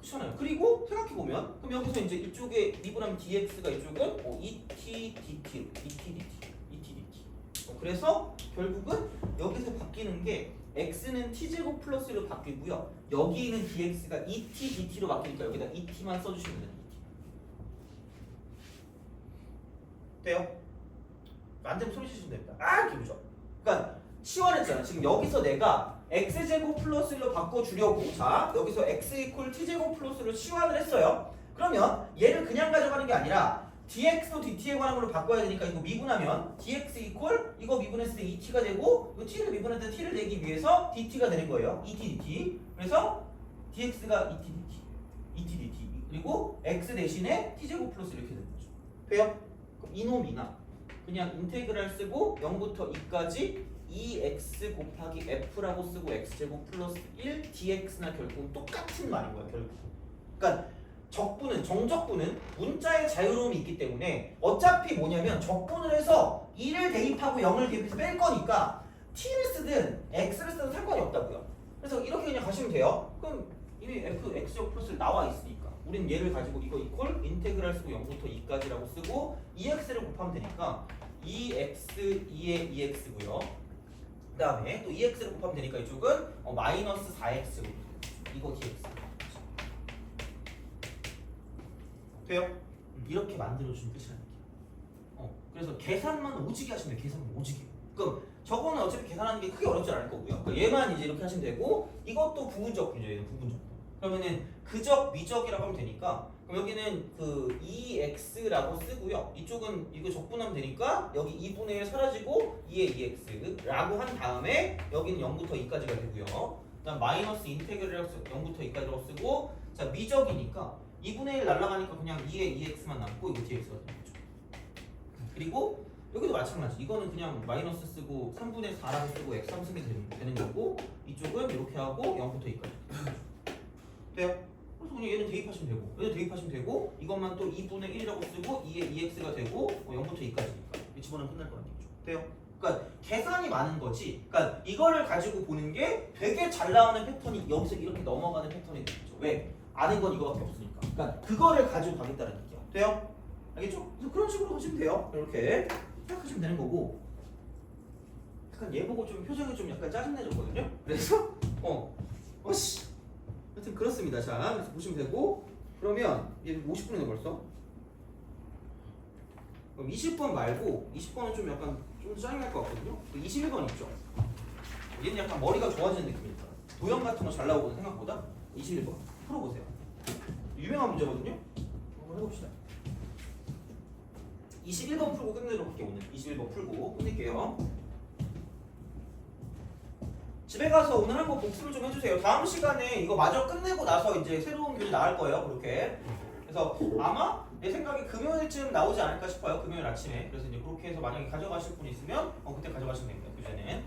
[SPEAKER 1] 그렇잖아요. 그리고 생각해보면 그럼 여기서 이제 이쪽에 미분하면 dx가 이쪽은 2t dt 2t dt. 그래서 결국은 여기서 바뀌는 게 x는 t제곱 플러스로 바뀌고요. 여기 있는 dx가 2t dt로 바뀌니까 여기다 2t만 써주시면 돼요. 돼요? 안 되면 소리 치시면 됩니다. 기쁘죠? 그러니까 시원했잖아. 지금 여기서 내가 x제곱 플러스 1로 바꿔주려고, 자 여기서 x 이퀄 t제곱 플러스로 치환을 했어요. 그러면 얘를 그냥 가져가는 게 아니라 dx도 dt에 관한 걸로 바꿔야 되니까 이거 미분하면 dx 이퀄 이거 미분했을 때 2t가 되고, 이 t를 미분할 때 t를 내기 위해서 dt가 되는 거예요. 2t dt. 그래서 dx가 2t dt 2t dt 그리고 x 대신에 t제곱 플러스 이렇게 되는 거죠. 돼요? 그럼 이놈이나 그냥 인테그랄 쓰고 0부터 2까지 2x 곱하기 f라고 쓰고 x제곱 플러스 1 dx나 결국은 똑같은 말인 거야 결국. 그러니까 적분은 정적분은 문자의 자유로움이 있기 때문에 어차피 뭐냐면 적분을 해서 2를 대입하고 0을 대입해서 뺄 거니까 t를 쓰든 x를 쓰든 상관이 없다고요. 그래서 이렇게 그냥 가시면 돼요. 그럼 이미 f x제곱 플러스 나와 있으니까 우린 얘를 가지고 이거 이퀄 인테그랄 쓰고 0부터 2까지라고 쓰고 2x를 곱하면 되니까 2x 2의 2x고요. 그 다음에 또 2x를 곱하면 되니까 이쪽은 마이너스 4x 이거 dx 돼요? 이렇게 만들어주는 뜻이라는 게. 그래서 계산만 오지게 하시면 돼요. 계산만 오지게. 그럼 저거는 어차피 계산하는 게 크게 어렵지 않을 거고요. 그러니까 얘만 이제 이렇게 하시면 되고, 이것도 부분적 균형이에요. 부분적. 그러면은 그적 미적이라고 하면 되니까, 그럼 여기는 그 2x라고 쓰고요. 이쪽은 이거 적분하면 되니까 여기 2분의 1 사라지고 2의 2x라고 한 다음에 여기는 0부터 2까지가 되고요. 그다음 마이너스 인테그랄 0부터 2까지라고 쓰고, 자 미적이니까 2분의 1 날라가니까 그냥 2의 2x만 남고 이거 dx가 되는 거죠. 그리고 여기도 마찬가지. 이거는 그냥 마이너스 쓰고 3분의 4라고 쓰고 x 3 쓰면 되는 거고, 이쪽은 이렇게 하고 0부터 2까지 돼요? 그래서 그냥 얘는 대입하시면 되고, 얘는 대입하시면 되고, 이것만 또 2분의 1이라고 쓰고 2의 2x가 되고 0부터 2까지니까 집어넣으면 끝날 거란 얘기죠. 돼요? 그러니까 계산이 많은 거지. 그러니까 이거를 가지고 보는 게 되게 잘 나오는 패턴이 여기서 이렇게 넘어가는 패턴이 되겠죠. 왜? 아는 건 이거밖에 없으니까. 그러니까 그거를 가지고 가겠다는 얘기야. 돼요? 알겠죠? 그래서 그런 식으로 하시면 돼요. 이렇게 생각하시면 되는 거고. 약간 얘 보고 좀 표정이 좀 약간 짜증내줬거든요. 그래서 하여튼 그렇습니다. 자, 그래서 보시면 되고, 그러면 얘 50분이네 벌써. 그럼 20번 말고 20번은 좀 약간 좀 짜증날 것 같거든요. 21번 있죠. 얘는 약간 머리가 좋아지는 느낌이니까 도형 같은 거 잘 나오거든 생각보다. 21번 풀어보세요. 유명한 문제거든요. 한번 해봅시다. 21번 풀고 끝내도록 할게요. 오늘 21번 풀고 끝낼게요. 집에 가서 오늘 한번 복습을 좀 해주세요. 다음 시간에 이거 마저 끝내고 나서 이제 새로운 교재 나갈 거예요. 그렇게. 그래서 아마 내 생각에 금요일쯤 나오지 않을까 싶어요. 금요일 아침에. 그래서 이제 그렇게 해서 만약에 가져가실 분 있으면 그때 가져가시면 됩니다. 교재는.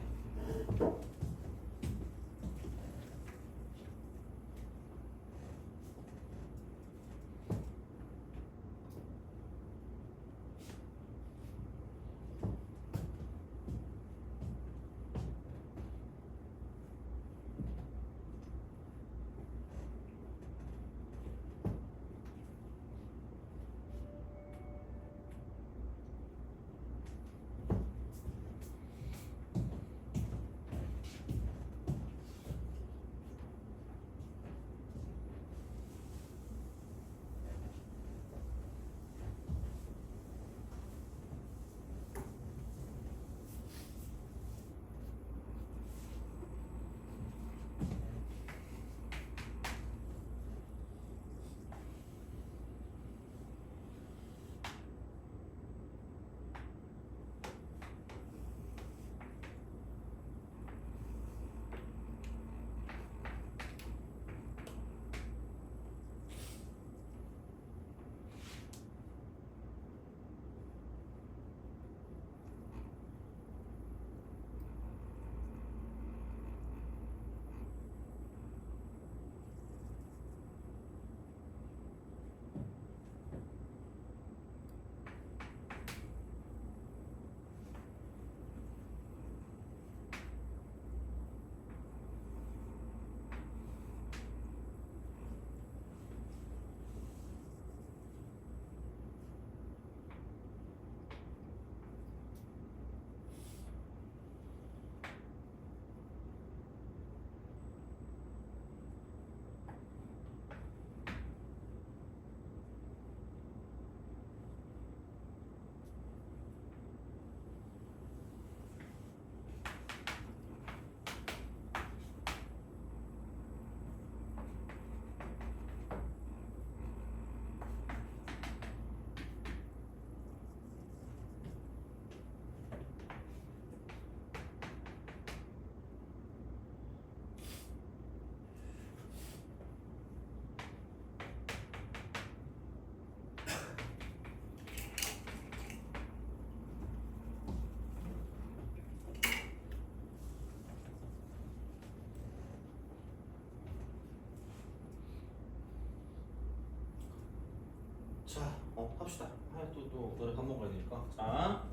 [SPEAKER 1] 합시다. 또 너네 밥 먹어야 되니까. 자,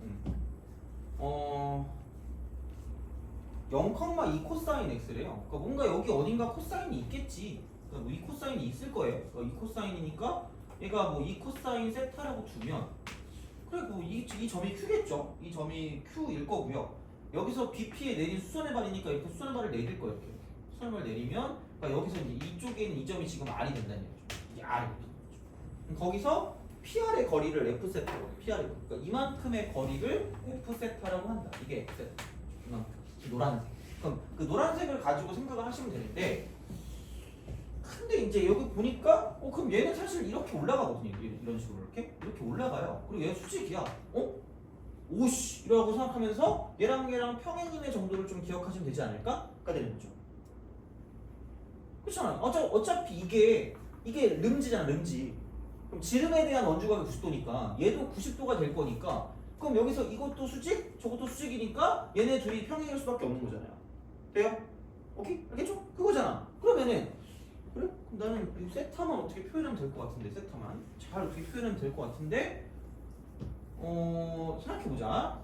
[SPEAKER 1] 0,2 코사인 x래요. 그러니까 뭔가 여기 어딘가 코사인이 있겠지. 그러니까 뭐 이 코사인이 있을 거예요. 그러니까 이 코사인이니까 얘가 뭐 이 코사인 세타라고 두면 그래 뭐이 점이 q겠죠. 이 점이 q일 거고요. 여기서 BP에 내린 수선의 발이니까 이렇게 수선의 발을 내릴 거예요. 이렇게 수선의 발을 내리면 그러니까 여기서 이제 이쪽에 있는 이 점이 지금 R이 된다는 얘기죠. 이게 R이 된다는 거죠. 거기서 PR의 거리를 F 세타라고 해요. PR의 거리. 그러니까 이만큼의 거리를 F 세타라고 한다. 이게 F 세타. 이만큼. 노란색. 그럼 그 노란색을 가지고 생각을 하시면 되는데 근데 이제 여기 보니까 그럼 얘는 사실 이렇게 올라가거든요. 이런 식으로 이렇게 올라가요. 그리고 얘 수직이야. 오씨 이라고 생각하면서 얘랑 평행인의 정도를 좀 기억하시면 되지 않을까?가 되는 거죠. 그렇잖아요. 어차피 이게 름지잖아, 름지. 그럼 지름에 대한 원주각이 90도니까 얘도 90도가 될 거니까 그럼 여기서 이것도 수직, 저것도 수직이니까 얘네 둘이 평행일 수밖에 없는 거잖아요. 돼요? 오케이? 알겠죠? 그거잖아. 그러면은 그래? 그럼 나는 이 세타만 어떻게 표현하면 될 것 같은데 세타만 잘 어떻게 표현하면 될 것 같은데 생각해보자.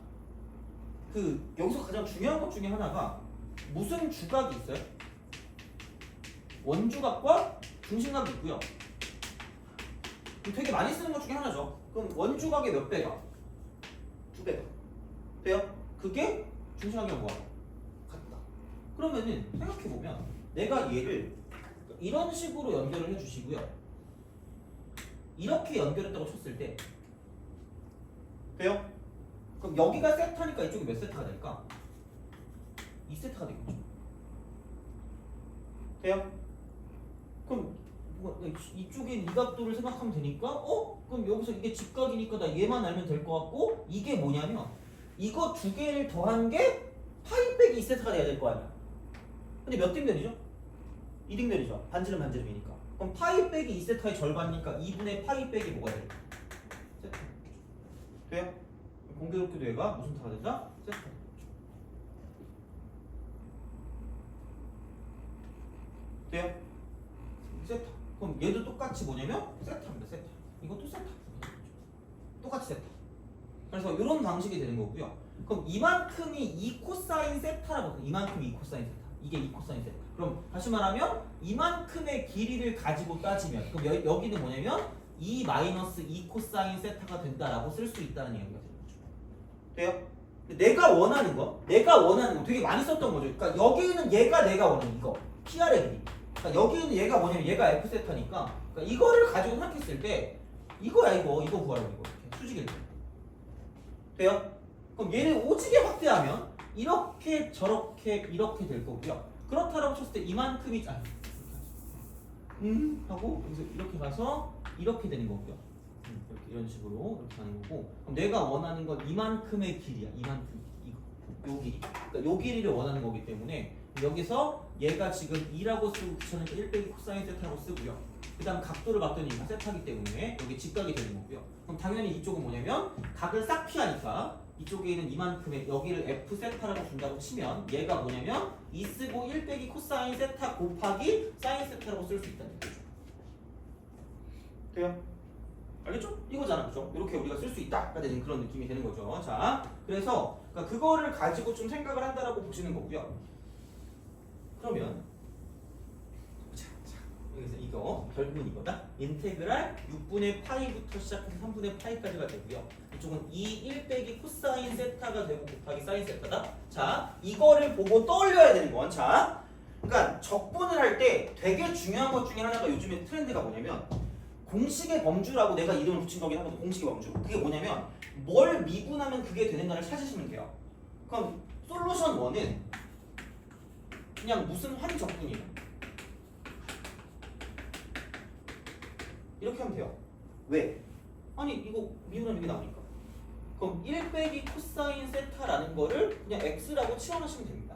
[SPEAKER 1] 여기서 가장 중요한 것 중에 하나가 무슨 주각이 있어요? 원주각과 중심각이 있고요. 되게 많이 쓰는 것 중에 하나죠. 그럼 원주각의 몇 배가? 2배가. 돼요? 그게 중심각이랑 뭐하고? 같다. 그러면은 생각해보면 내가 얘를 이런 식으로 연결을 해주시고요. 이렇게 연결했다고 쳤을 때 돼요? 그럼 여기가 세타니까 이쪽이 몇 세타가 될까? 2세타가 되겠죠. 돼요? 그럼 이쪽에 이 각도를 생각하면 되니까 그럼 여기서 이게 직각이니까 나 얘만 알면 될 것 같고 이게 뭐냐면 이거 두 개를 더한 게 파이 빼기 2세타가 돼야 될 거 아니야. 근데 몇 등변이죠? 2등변이죠. 반지름 반지름이니까. 그럼 파이 빼기 2세타의 절반이니까 2분의 파이 빼기 뭐가 돼? 세타. 돼요? 공교롭게도 얘가 무슨 타가 된다? 세타. 돼요? 세타. 그럼 얘도 똑같이 뭐냐면 세타입니다. 세타. 이것도 세타. 똑같이 세타. 그래서 이런 방식이 되는 거고요. 그럼 이만큼이 2 코사인 세타라고 해요. 이만큼이 2 코사인 세타. 이게 2 코사인 세타. 그럼 다시 말하면 이만큼의 길이를 가지고 따지면 그럼 여기는 뭐냐면 2 마이너스 2 코사인 세타가 된다라고 쓸 수 있다는 얘기가 되는 거죠. 돼요? 내가 원하는 거 되게 많이 썼던 거죠. 그러니까 여기는 얘가 내가 원하는 이거 PR의 길이. 그러니까 여기는 얘가 뭐냐면 얘가 F 세타니까 그러니까 이거를 가지고 생각했을 때 이거야 이거 구하라고 이거 이렇게 수직일 때. 돼요? 그럼 얘를 오지게 확대하면 이렇게 저렇게 이렇게 될 거고요. 그렇다라고 쳤을 때 이만큼이 하고 여기서 이렇게 가서 이렇게 되는 거고요. 이렇게 이런 식으로 이렇게 가는 거고. 그럼 내가 원하는 건 이만큼의 길이야. 이만큼 요 길이. 그러니까 요 길이를 원하는 거기 때문에 여기서 얘가 지금 2라고 쓰고 저는 1 빼기 코사인 세타라고 쓰고요. 그 다음 각도를 봤더니 세타기 때문에 여기 직각이 되는 거고요. 그럼 당연히 이쪽은 뭐냐면 각을 싹 피하니까 이쪽에 있는 이만큼의 여기를 F 세타라고 준다고 치면 얘가 뭐냐면 2 쓰고 1 빼기 코사인 세타 곱하기 사인 세타라고 쓸 수 있다는 거죠. 돼요? 알겠죠? 이거잖아, 그죠? 이렇게 우리가 쓸 수 있다가 되는 그런 느낌이 되는 거죠. 자, 그래서 그러니까 그거를 가지고 좀 생각을 한다라고 보시는 거고요. 그러면 여기서 이거 결국은 이거다. 인테그랄 6분의 파이부터 시작해서 3분의 파이까지가 되고요. 이쪽은 2, 1 빼기 코사인 세타가 되고 곱하기 사인 세타다. 자, 이거를 보고 떠올려야 되는 건 자, 그러니까 적분을 할 때 되게 중요한 것 중에 하나가 요즘에 트렌드가 뭐냐면 공식의 범주라고 내가 이름을 붙인 거긴 하거든. 공식의 범주. 그게 뭐냐면 뭘 미분하면 그게 되는가를 찾으시면 돼요. 그럼 솔루션 1은 그냥 무슨 한 적분이에요. 이렇게 하면 돼요. 왜? 아니 이거 미분하면 이게 나오니까. 그럼 1 빼기 코사인 세타라는 거를 그냥 x라고 치환하시면 됩니다.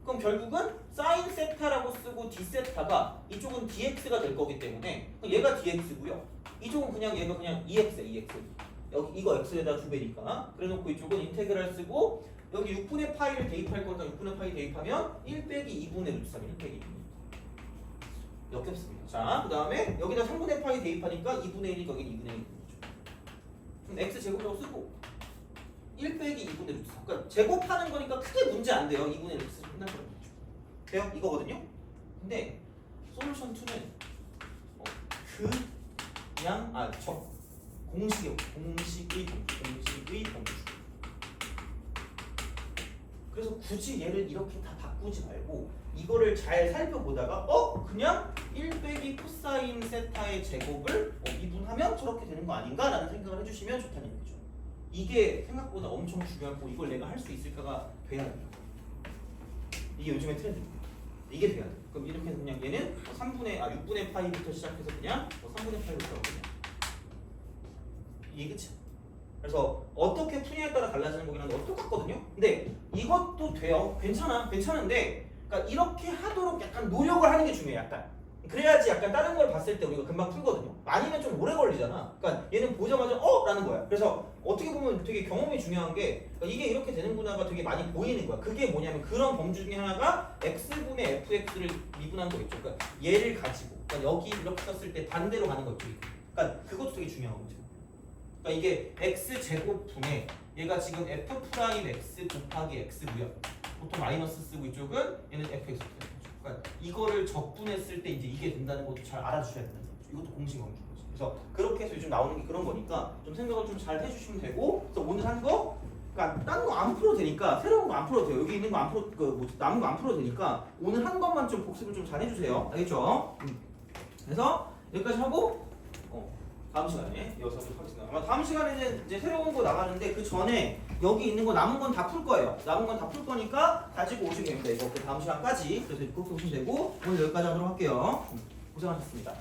[SPEAKER 1] 그럼 결국은 사인 세타라고 쓰고 d 세타가 이쪽은 dx가 될 거기 때문에 얘가 dx고요. 이쪽은 그냥 얘가 그냥 2x야 2x. 여기 이거 x에다 2배니까. 그래놓고 이쪽은 인테그랄 쓰고 여기 6분의 파이를 대입할 거니까 6분의 파이 대입하면 1 빼기 2분의 루트 3 1 빼기 2분의 역겹습니다. 자, 그 다음에 여기다 3분의 파이 대입하니까 2분의 1이 거긴 2분의 1인 거죠. 그럼 x 제곱이라고 쓰고 1 빼기 2분의 루트 4. 그러니까 제곱하는 거니까 크게 문제 안 돼요. 2분의 루트 4 끝날 거예요. 돼요? 이거거든요. 근데 솔루션 2는 그냥 공식의 범주. 그래서 굳이 얘를 이렇게 다 바꾸지 말고 이거를 잘 살펴보다가 그냥 1 빼기 코사인 세타의 제곱을 미분하면 저렇게 되는 거 아닌가라는 생각을 해주시면 좋다는 얘기죠. 이게 생각보다 엄청 중요하고 이걸 내가 할 수 있을까가 돼야 돼요. 이게 요즘의 트렌드입니다. 이게 돼야 돼. 그럼 이렇게 해서 그냥 얘는 6분의 파이부터 시작해서 그냥 3분의 파이로 들어가거든요. 이게 끝이야. 그래서 어떻게 푸냐에 따라 달라지는 거긴 한데 똑같거든요. 근데 이것도 돼요. 괜찮은데 그러니까 이렇게 하도록 약간 노력을 하는 게 중요해요. 약간. 그래야지 약간 다른 걸 봤을 때 우리가 금방 풀거든요. 아니면 좀 오래 걸리잖아. 그러니까 얘는 보자마자 라는 거야. 그래서 어떻게 보면 되게 경험이 중요한 게 그러니까 이게 이렇게 되는구나가 되게 많이 보이는 거야. 그게 뭐냐면 그런 범주 중에 하나가 x분의 fx를 미분한 거겠죠. 그러니까 얘를 가지고 그러니까 여기 이렇게 썼을 때 반대로 가는 거죠. 그러니까 그것도 되게 중요한 거죠. 그러니까 이게 x 제곱분의 얘가 지금 f 프라임 x 곱하기 x고요. 보통 마이너스 쓰고 이쪽은 얘는 fx. 그러니까 이거를 적분했을 때 이제 이게 된다는 것도 잘 알아주셔야 된다는 거죠. 이것도 공식 범주인 거죠. 그래서 그렇게 해서 요즘 나오는 게 그런 거니까 좀 생각을 좀 잘 해주시면 되고. 그래서 오늘 한 거, 그러니까 다른 거 안 풀어도 되니까 새로운 거 안 풀어도 돼요. 여기 있는 거 안 풀어, 남은 거 안 풀어도 되니까 오늘 한 것만 좀 복습을 좀 잘 해주세요. 알겠죠? 그래서 여기까지 하고 다음 시간에 이어서 하도록 하겠습니다. 아마 다음 시간에는 이제 새로운 거 나가는데 그 전에 여기 있는 거 남은 건 다 풀 거예요. 남은 건 다 풀 거니까 가지고 오시면 됩니다. 이거 그 다음 시간까지. 그래서 그렇게 오시면 되고 오늘 여기까지 하도록 할게요. 고생하셨습니다.